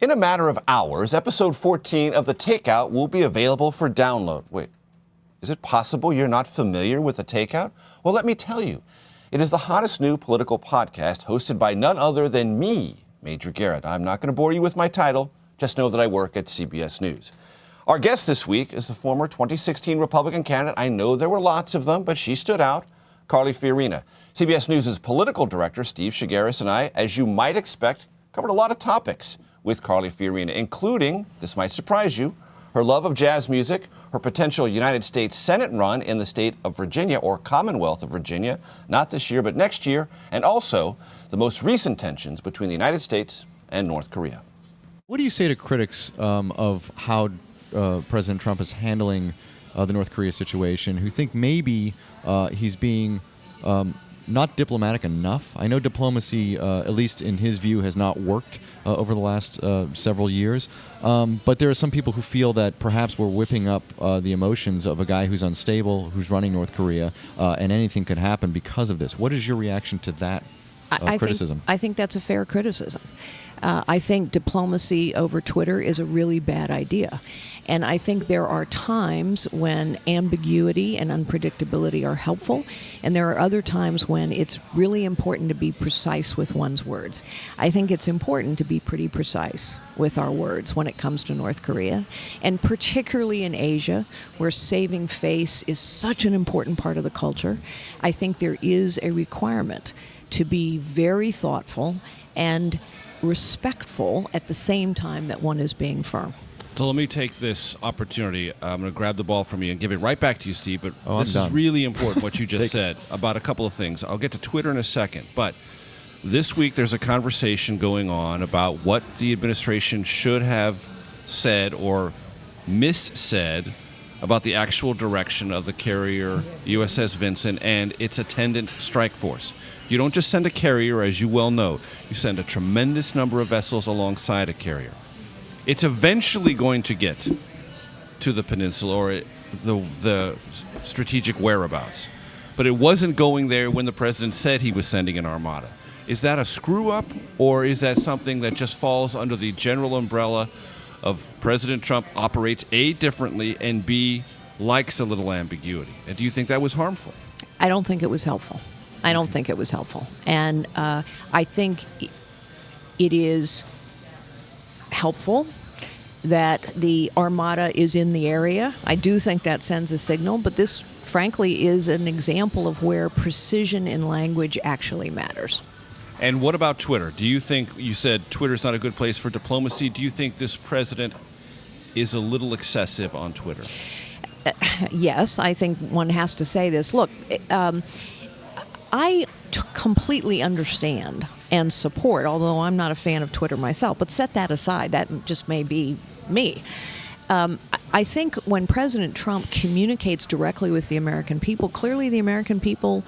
In a matter of hours, episode 14 of the Takeout will be available for download. Wait, is it possible you're not familiar with the Takeout? Well, let me tell you. It is the hottest new political podcast hosted by none other than me, Major Garrett. I'm not going to bore you with my title. Just know that I work at CBS News. Our guest this week is the former 2016 Republican candidate. I know there were lots of them, but she stood out, Carly Fiorina. CBS News' political director, Steve Chaggaris, and I, as you might expect, covered a lot of topics with Carly Fiorina, including, this might surprise you, her love of jazz music, her potential United States Senate run in the state of Virginia, or Commonwealth of Virginia, not this year but next year, and also the most recent tensions between the United States and North Korea. What do you say to critics of how President Trump is handling the North Korea situation, who think maybe he's being not diplomatic enough? I know diplomacy, at least in his view, has not worked over the last several years. But there are some people who feel that perhaps we're whipping up the emotions of a guy who's unstable, who's running North Korea, and anything could happen because of this. What is your reaction to that criticism? I think that's a fair criticism. I think diplomacy over Twitter is a really bad idea. And I think there are times when ambiguity and unpredictability are helpful, and there are other times when it's really important to be precise with one's words. I think it's important to be pretty precise with our words when it comes to North Korea, and particularly in Asia, where saving face is such an important part of the culture. I think there is a requirement to be very thoughtful and respectful at the same time that one is being firm. So let me take this opportunity. I'm going to grab the ball from you and give it right back to you, Steve. But this I'm is done. really important, what you just said about a couple of things. I'll get to Twitter in a second. But this week there's a conversation going on about what the administration should have said or missaid about the actual direction of the carrier USS Vincent and its attendant strike force. You don't just send a carrier, as you well know. You send a tremendous number of vessels alongside a carrier. It's eventually going to get to the peninsula or the strategic whereabouts. But it wasn't going there when the president said he was sending an armada. Is that a screw-up, or is that something that just falls under the general umbrella of President Trump operates A, differently, and B, likes a little ambiguity? And do you think that was harmful? I don't think it was helpful. And I think it is helpful that the armada is in the area. I do think that sends a signal, but this, frankly, is an example of where precision in language actually matters. And what about Twitter? Do you think, you said Twitter's not a good place for diplomacy. Do you think this president is a little excessive on Twitter? Yes, I think one has to say this. Look, I completely understand and support, although I'm not a fan of Twitter myself, but set that aside. That just may be me. I think when President Trump communicates directly with the American people, clearly the American people,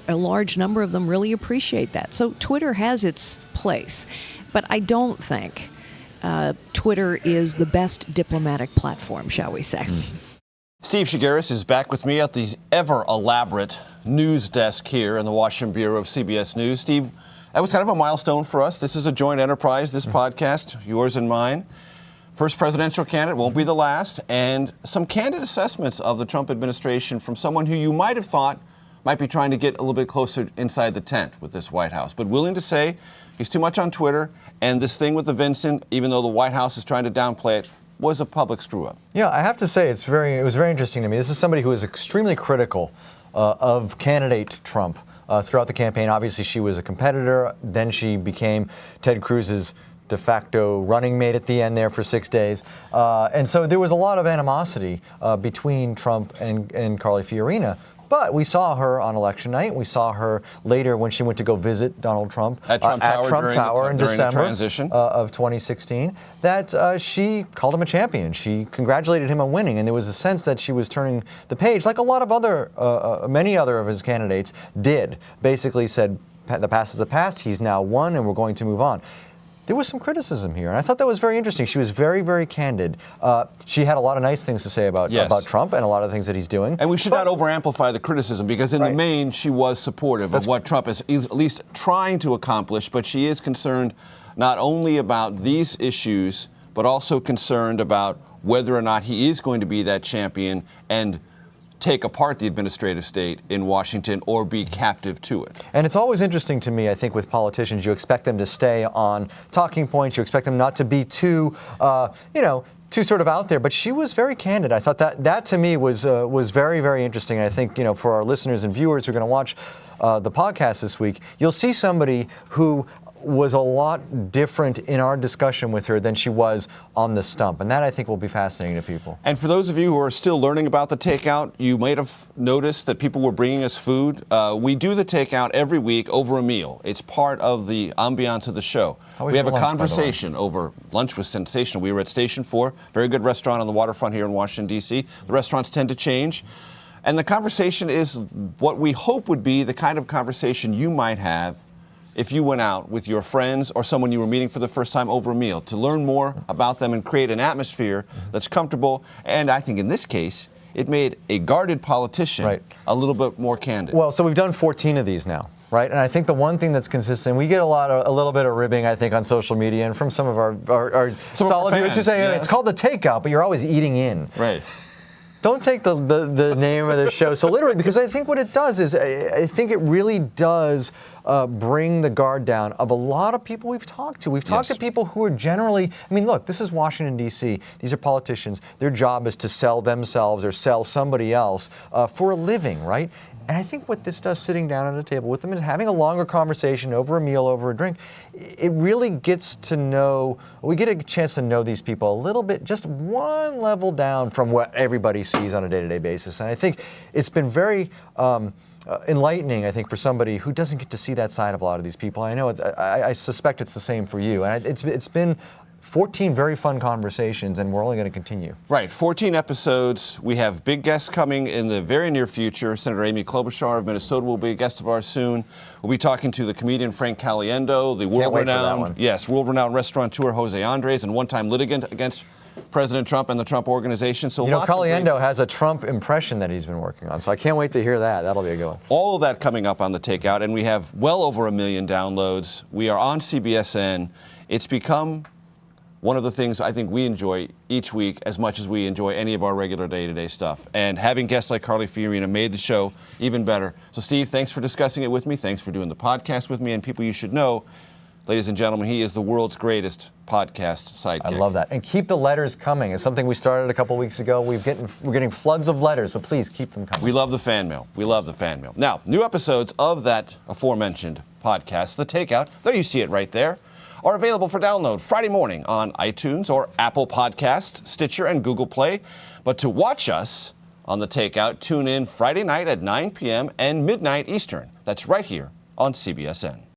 a large number of them, really appreciate that. So Twitter has its place, but I don't think Twitter is the best diplomatic platform, shall we say. Steve Chaggaris is back with me at the ever-elaborate news desk here in the Washington Bureau of CBS News. Steve, that was kind of a milestone for us. This is a joint enterprise, this podcast, yours and mine. First presidential candidate, won't be the last, and some candid assessments of the Trump administration from someone who you might have thought might be trying to get a little bit closer inside the tent with this White House, but willing to say he's too much on Twitter, and this thing with the Vincent, even though the White House is trying to downplay it, was a public screw-up. Yeah, I have to say it was very interesting to me. This is somebody who is extremely critical of candidate Trump throughout the campaign. Obviously, she was a competitor. Then she became Ted Cruz's de facto running mate at the end there for 6 days. And so there was a lot of animosity between Trump and Carly Fiorina. But we saw her on election night. We saw her later when she went to go visit Donald Trump at Trump Tower in December of 2016. That she called him a champion. She congratulated him on winning, and there was a sense that she was turning the page, like a lot of many other of his candidates did. Basically said, the past is the past. He's now won, and we're going to move on. There was some criticism here, and I thought that was very interesting. She was very, very candid. She had a lot of nice things to say about Trump and a lot of things that he's doing. And we should not over-amplify the criticism, because in the main, she was supportive of what Trump is at least trying to accomplish, but she is concerned not only about these issues, but also concerned about whether or not he is going to be that champion and take apart the administrative state in Washington or be captive to it. And it's always interesting to me, I think, with politicians, you expect them to stay on talking points. You expect them not to be too, too sort of out there. But she was very candid. I thought that to me was very, very interesting. And I think, for our listeners and viewers who are going to watch the podcast this week, you'll see somebody who was a lot different in our discussion with her than she was on the stump. And that, I think, will be fascinating to people. And for those of you who are still learning about the Takeout, you might have noticed that people were bringing us food. We do the Takeout every week over a meal. It's part of the ambiance of the show. We have a conversation over lunch with Sensational. We were at Station 4, very good restaurant on the waterfront here in Washington, D.C. The restaurants tend to change. And the conversation is what we hope would be the kind of conversation you might have if you went out with your friends or someone you were meeting for the first time over a meal, to learn more about them and create an atmosphere that's comfortable. And I think in this case, it made a guarded politician a little bit more candid. Well, so we've done 14 of these now, right? And I think the one thing that's consistent, we get a little bit of ribbing, I think, on social media and from some of our solid viewers who say, it's called the Takeout, but you're always eating in. Right. Don't take the name of the show so literally, because I think what it does is, I think it really does bring the guard down of a lot of people we've talked to. We've talked to people who are generally, look, this is Washington, D.C. These are politicians. Their job is to sell themselves or sell somebody else for a living, right? And I think what this does, sitting down at a table with them and having a longer conversation over a meal, over a drink, it really gets to know, we get a chance to know these people a little bit, just one level down from what everybody sees on a day-to-day basis. And I think it's been very enlightening, I think, for somebody who doesn't get to see that side of a lot of these people. I know, I suspect it's the same for you. And it's been 14 very fun conversations, and we're only going to continue. Right, 14 episodes. We have big guests coming in the very near future. Senator Amy Klobuchar of Minnesota will be a guest of ours soon. We'll be talking to the comedian Frank Caliendo, the world-renowned restaurateur Jose Andres, and one-time litigant against President Trump and the Trump Organization. So Caliendo has a Trump impression that he's been working on, so I can't wait to hear that. That'll be a good one. All of that coming up on the Takeout, and we have well over 1 million downloads. We are on CBSN. It's become one of the things I think we enjoy each week as much as we enjoy any of our regular day-to-day stuff. And having guests like Carly Fiorina made the show even better. So, Steve, thanks for discussing it with me. Thanks for doing the podcast with me. And people you should know, ladies and gentlemen, he is the world's greatest podcast sidekick. I love that. And keep the letters coming. It's something we started a couple weeks ago. We're getting floods of letters, so please keep them coming. We love the fan mail. We love the fan mail. Now, new episodes of that aforementioned podcast, The Takeout, there you see it right there, are available for download Friday morning on iTunes or Apple Podcasts, Stitcher, and Google Play. But to watch us on The Takeout, tune in Friday night at 9 p.m. and midnight Eastern. That's right here on CBSN.